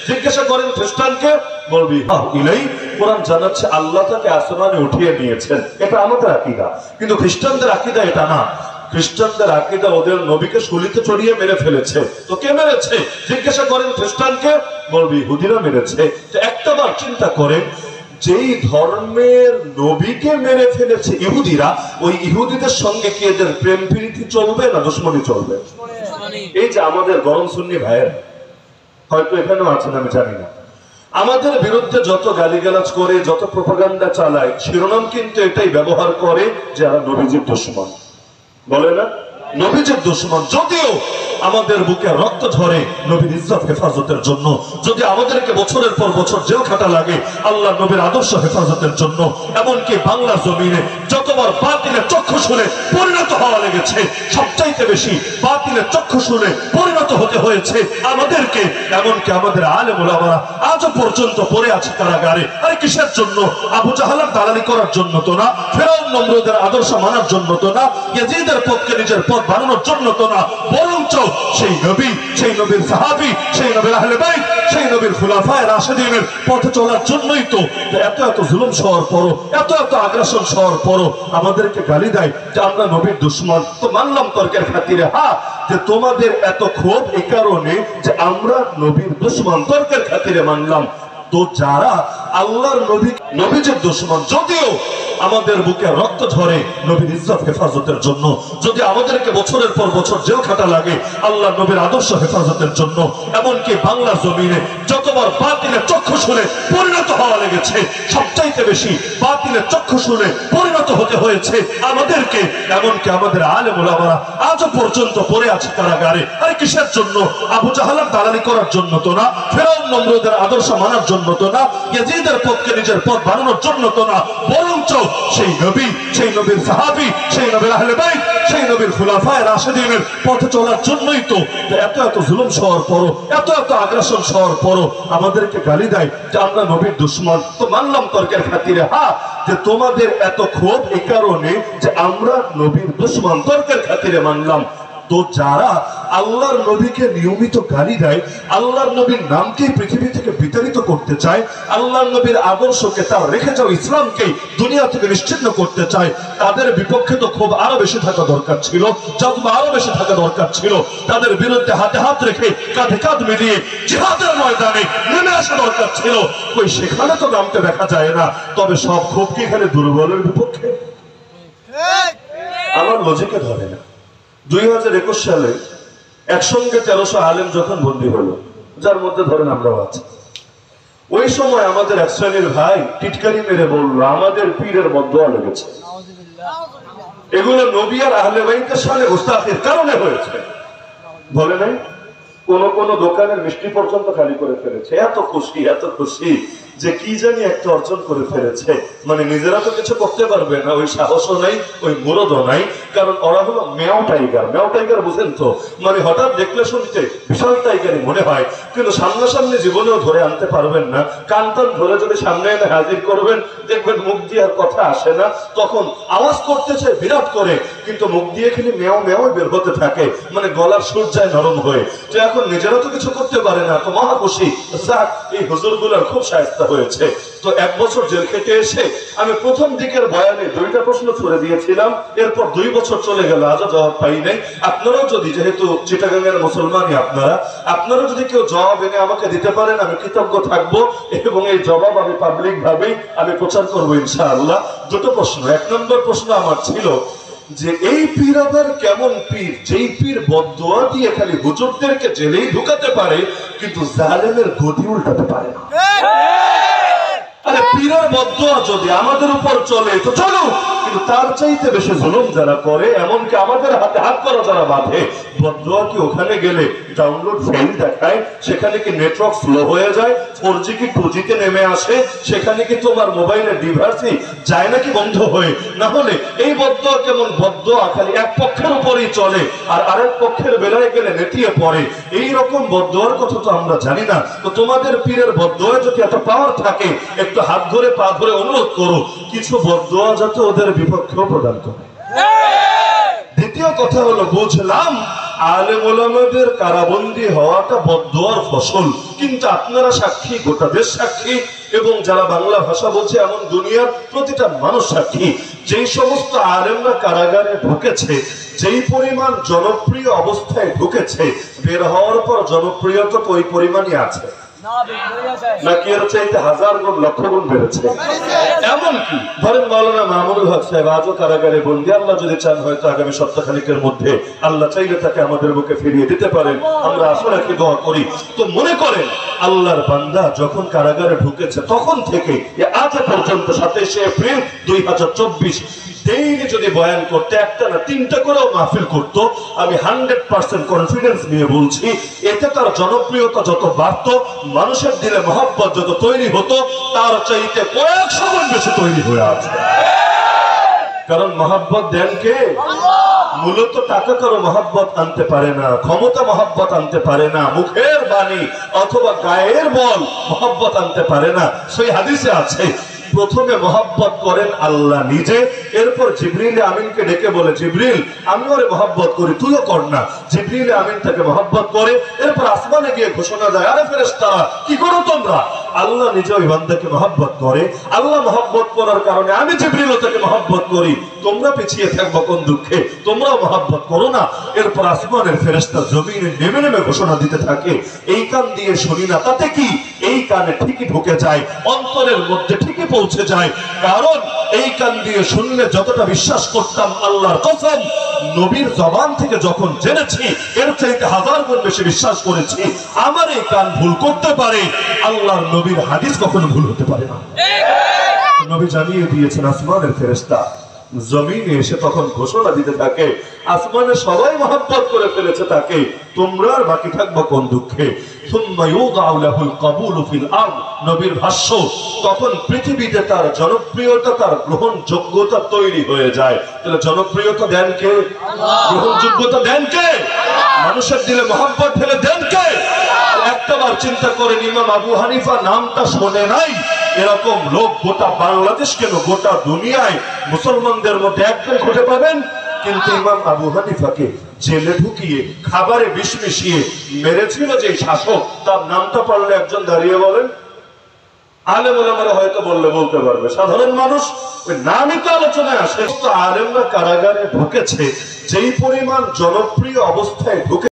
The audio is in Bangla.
জিজ্ঞাসা করেন খ্রিস্টানকে, বলবি ইলাই, কোরআন জানাচ্ছে আল্লাহ তাকে আসমানে উঠিয়ে নিয়েছেন। এটা আমাদের আকীদা, কিন্তু খ্রিস্টানদের আকীদা এটা না। খ্রিস্টানদের আকীদা ওদের নবীকে শুলিতে চড়িয়ে মেরে ফেলেছে। তো কে মেরেছে? জিজ্ঞাসা করেন খ্রিস্টানকে, বলবি ইহুদিরা মেরেছে। তো একটাবার চিন্তা করেন, যেই ধর্মের নবীকে মেরে ফেলেছে ইহুদিরা, ওই ইহুদিদের সঙ্গে কি এদের প্রেম প্রীতি চলবে না দুশমনি চলবে? এই যে আমাদের গরম সুন্নি ভাইয়ের, হয়তো এখানেও আছেন আমি জানি না, আমাদের বিরুদ্ধে যত গালিগালাজ করে, যত প্রোপাগান্ডা চালায়, শিরোনাম কিন্তু এটাই ব্যবহার করে যে এরা নবীজির দুশমন। বলে না নবীজির দুশমন। যদিও আমাদের বুকে রক্ত ঝরে নবীর ইজ্জত হেফাজতের জন্য, যদি আমাদেরকে বছরের পর বছর জেল খাটা লাগে আল্লাহ নবীর আদর্শ হেফাজতের জন্য, এমনকি বাংলা জমিনে যতবার বাতিলের চক্ষু শুনে পরিণত হওয়া লেগেছে, সবচাইতে বেশি বাতিলের চক্ষু শুনে পরিণত হতে হয়েছে আমাদেরকে। এমনকি আমাদের আলেম ওলামারা আজও পর্যন্ত পড়ে আছে কারাগারে। আরে কিসের জন্য? আবু জাহালের দালালি করার জন্য তো না, ফেরাউন নমরুদের আদর্শ মানার জন্য তো না, ইয়াজিদের পথকে নিজের পথ বানানোর জন্য তো না, বরঞ্চ সেই নবী, সেই নবীর সাহাবী, সেই নবীর আহলে বাইত, সেই নবীর খুলাফায়ে রাশিদিনের পথে চলার জন্যই তো এত এত জুলুম সওয়ার পরও, এত এত আগ্রাসন সওয়ার পরও আমাদেরকে গালি দেয় যে আমরা নবীর দুশমন। তো মানলাম তর্কের খাতিরে যে তোমাদের এত ক্ষোভ এই কারণে যে আমরা নবীর দুশমন, তর্কের খাতিরে মানলাম। তো যারা আল্লাহর নবীজির দুশমন, যদিও আমাদের বুকে রক্ত ঝরে নবীর ইজ্জত হেফাজতের জন্য, যদি আমাদেরকে বছরের পর বছর জেল খাটা লাগে আল্লাহ নবীর আদর্শ হেফাজতের জন্য, এমনকি বাংলা জমিনে যতবার বাতিলের চক্ষু শুনে পরিণত হওয়া লেগেছে, সবচাইতে বেশি বাতিলের চক্ষু শুনে পরিণত হতে হয়েছে আমাদেরকে। এমনকি আমাদের আলেম ওলামারা আজও পর্যন্ত পড়ে আছে কারাগারে। আরে কিসের জন্য? আবু জাহালের দালালি করার জন্য তো না, ফেরাউন নমরুদের আদর্শ মানার জন্য তো না, ইয়াজিদের পথকে নিজের পথ বানানোর জন্য তো না, বরঞ্চ সেই নবী, সেই নবীর সাহাবী, সেই নবীর আহলে বাইত, সেই নবীর খুলাফায়ে রাশিদিনের পথে চলার জন্যই তো এত এত জুলুম সওয়ার পরও, এত এত আগ্রাসন সওয়ার পরও আমাদেরকে গালি দেয় যে আমরা নবীর দুশমন। তো মানলাম তর্কের খাতিরে যে তোমাদের এত ক্ষোভ এই কারণে যে আমরা নবীর দুশমন, তর্কের খাতিরে মানলাম। তো যারা আল্লাহর নবীকে নিয়মিত গালি দেয়, আল্লাহর নবীর নামকে পৃথিবী থেকে বিতাড়িত করতে চায়, আল্লাহর নবীর আদর্শকে, তার রেখে যাও ইসলামকে দুনিয়া থেকে নিশ্চিহ্ন করতে চায়, তাদের বিপক্ষে তো খুব আরো বেশি থাকা দরকার ছিল, জজবা আরো বেশি থাকা দরকার ছিল। তাদের বিরুদ্ধে হাতে হাত রেখে কাঁধে কাঁধ মিলিয়ে জিহাদের ময়দানে নেমে আসা দরকার ছিল। কই সেখানে তো নামতে দেখা যায় না। তবে সব ক্ষোভ কি এখানে দুর্বলের বিপক্ষে? আমার লজিকে ধরে না। 2021 সালে একসঙ্গে 1300 আলেম যখন বন্দী হলো, যার মধ্যে ধরেন আমরাও আছি, ওই সময় আমাদের এক শ্রেণীর ভাই টিটকারি মেরে বলল আমাদের পীরের বদদোয়া লেগেছে। এগুলো নবী আর আহলে বাইতের সামনে গোস্তাখির কারণে হয়েছে। বলে নাই কোন কোন দোকানের মিষ্টি পর্যন্ত খালি করে ফেলেছে। এত খুশি, এত খুশি যে কি জানি একটা অর্জন করে ফেলেছে। মানে নিজেরা তো কিছু করতে পারবে না, ওই সাহসও নাই, ওই মুরদও নাই। কারণ ওরা হলো মেও টাইগার। মেও টাইগার বুঝেন তো, মানে হঠাৎ দেখলে শুনতে বিশাল টাইগারই মনে হয়, কিন্তু সামনাসামনি জীবনেও ধরে আনতে পারবেন না। কান টান ধরে যদি সামনে এনে হাজির করবেন, দেখবেন মুখ দিয়ে আর কথা আসে না। তখন আওয়াজ করতেছে বিরাট করে, কিন্তু মুখ দিয়ে খালি মেও মেও বের হতে থাকে, মানে গলার সুর যায় নরম হয়ে। তো এখন নিজেরা তো কিছু করতে পারে না, তো মহা খুশি। এই হুজুর গুলার খুব সাহায্য হয়েছে। তো 1 বছর জেল খেটে এসে আমি প্রথম দিকের বয়ানে 2টা প্রশ্ন ছুড়ে দিয়েছিলাম। এরপর 2 বছর চলে গেল, আজও জবাব পাই নাই। আপনারাও যদি, যেহেতু চিটাগাঙ্গের মুসলমানই আপনারা যদি কেউ জবাব এনে আমাকে দিতে পারেন, আমি কৃতজ্ঞ থাকবো, এবং এই জবাব আমি পাবলিক ভাবেই আমি প্রচার করবো ইনশাআল্লাহ। 2টো প্রশ্ন। 1 নম্বর প্রশ্ন আমার ছিল যে এই পীর আবার কেমন পীর, যেই পীর বদদোয়া দিয়ে খালি হুজুরদেরকে জেলেই ঢুকাতে পারে, কিন্তু জালেমের গদি উল্টাতে পারে না। আরে পীরের বদদোয়া যদি আমাদের উপর চলে তো চলো, কিন্তু তার চাইতে বেশি জুলুম যারা করে, এমনকি আমাদের হাতে হাত করা যারা বাঁধে, বদদোয়া কি ওখানে গেলে ডাউনলোড ফেল দেখায়? সেখানে কি নেটওয়ার্ক স্লো হয়ে যায়? 4G কি 2G তে নেমে আসে? সেখানে কি তোমার মোবাইলের ডিভাইসই যায় নাকি বন্ধ হয়ে? না হলে এই বদদোয়া কেমন বদদোয়া খালি এক পক্ষের উপরেই চলে, আর আরেক পক্ষের বেলায় গেলে নেতিয়ে পড়ে। এই রকম বদদোয়ার কথা তো আমরা জানি না। তো তোমাদের পীরের বদদোয়া যদি এত পাওয়ার থাকে, একটু হাত ধরে পা ধরে অনুরোধ করো কিছু বদদোয়া যাতে ওদের বিপক্ষেও প্রদান করে। দ্বিতীয় কথা হলো, বুঝলাম আলেম ওলামাদের কারাবন্দী হওয়াটা বদদুয়ার ফসল, কিন্তু আপনারা সাক্ষী, গোটা দেশ সাক্ষী, এবং যারা বাংলা ভাষা বলছে এমন দুনিয়ার প্রতিটা মানুষ সাক্ষী। যেই সমস্ত আলেমরা কারাগারে ঢুকেছে, যেই পরিমাণ জনপ্রিয় অবস্থায় ঢুকেছে, বের হওয়ার পর জনপ্রিয়তা তো ওই পরিমাণই আছে নাকি এর চাইতে হাজার গুণ লক্ষ গুণ বেড়েছে? এমনকি ধরেন মাওলানা মামুনুল হক সাহেব আজও কারাগারে বন্দী। আল্লাহ যদি চান হয়তো আগামী সপ্তাহখানেকের মধ্যে আল্লাহ চাইলে তাকে আমাদের বুকে ফিরিয়ে দিতে পারেন, আমরা আশা রাখি, দোয়া করি। তো মনে করেন আল্লাহর বান্দা যখন কারাগারে ঢুকেছে তখন থেকে আজ পর্যন্ত 27 এপ্রিল 2024 ডেইলি যদি বয়ান করতে, একটা না 3টা করেও মাহফিল করতো, আমি 100% কনফিডেন্স নিয়ে বলছি এতে তার জনপ্রিয়তা যত বাড়ত, মানুষের দিলে মহব্বত যত তৈরি হতো, তার চাইতে কয়েকশো গুণ বেশি তৈরি হয়ে আছে। কারণ মহব্বত দেন কে? মূলত টাকা কারো মহব্বত আনতে পারে না, ক্ষমতা মহব্বত আনতে পারে না, মুখের বাণী অথবা গায়ের বল মহব্বত আনতে পারে না। সেই হাদিসে আছে প্রথমে মহব্বত করেন আল্লাহ নিজে, এরপর জিবরিল আমিনকে ডেকে বলে, জিবরিল আমি ওরে মহব্বত করি, তুইও কর না। জিবরিল আমিন তাকে মহব্বত করে, এরপর আসমানে গিয়ে ঘোষণা দেয়, আরে ফেরেশতারা কি করো তোমরা? আল্লাহ নিজে ওই বান্দাকে মহব্বত করে, আল্লাহ মহব্বত করার কারণে আমি জিবরিল তাকে মহব্বত করি। তোমরা পিছিয়ে থাকবো কোন দুঃখে? তোমরাও মহব্বত করো না। এরপর আসমানের ফেরেশতা জমিনে নেমে নেমে ঘোষণা দিতে থাকে, এই কান দিয়ে শুনি না, তাতে কি? এই কানে ঠিকই ঢুকে যায়, অন্তরের মধ্যে ঠিকই পৌঁছে যায়। কারণ এই কান দিয়ে শুনলে যতটা বিশ্বাস করতাম, আল্লাহর কসম নবীর জবান থেকে যখন জেনেছি এর চাইতে হাজার গুণ বেশি বিশ্বাস করেছি। আমার এই কান ভুল করতে পারে, আল্লাহর নবীর হাদিস কখনো ভুল হতে পারে না। নবী জানিয়ে দিয়েছেন। আসমানের ফেরেশতা জমিনে এসে তখন ঘোষণা দিতে থাকে, আসমানে সবাই মহব্বত করে ফেলেছে তাকে, তোমরা আর বাকি থাকবো কোন দুঃখে? নবীর ভাষ্য, তখন পৃথিবীতে তার জনপ্রিয়তা, তার গ্রহণযোগ্যতা তৈরি হয়ে যায়। তাহলে জনপ্রিয়তা দেন কে? গ্রহণযোগ্যতা দেন কে? মানুষের দিলে মহব্বত ঢেলে দেন কে? একটাবার চিন্তা করেন, ইমাম আবু হানিফা নামটা শোনে নাই এরকম লোক গোটা বাংলাদেশ কেন গোটা দুনিয়ায় মুসলমানদের মধ্যে একদম খুঁজে পাবেন। কিন্তু ইমাম আবু হানিফাকে জেলে ঢুকিয়ে খাবারে বিষ মিশিয়ে মেরেছিল যে শাসক, তার নামটা পারলে একজন দাঁড়িয়ে বলেন? আলেম ওলামারা হয়তো বললে বলতে পারবে, সাধারণ মানুষ ওই নামই তো আলোচনায় আসে। আলেমরা কারাগারে ঢুকেছে, যেই পরিমাণ জনপ্রিয় অবস্থায় ঢুকে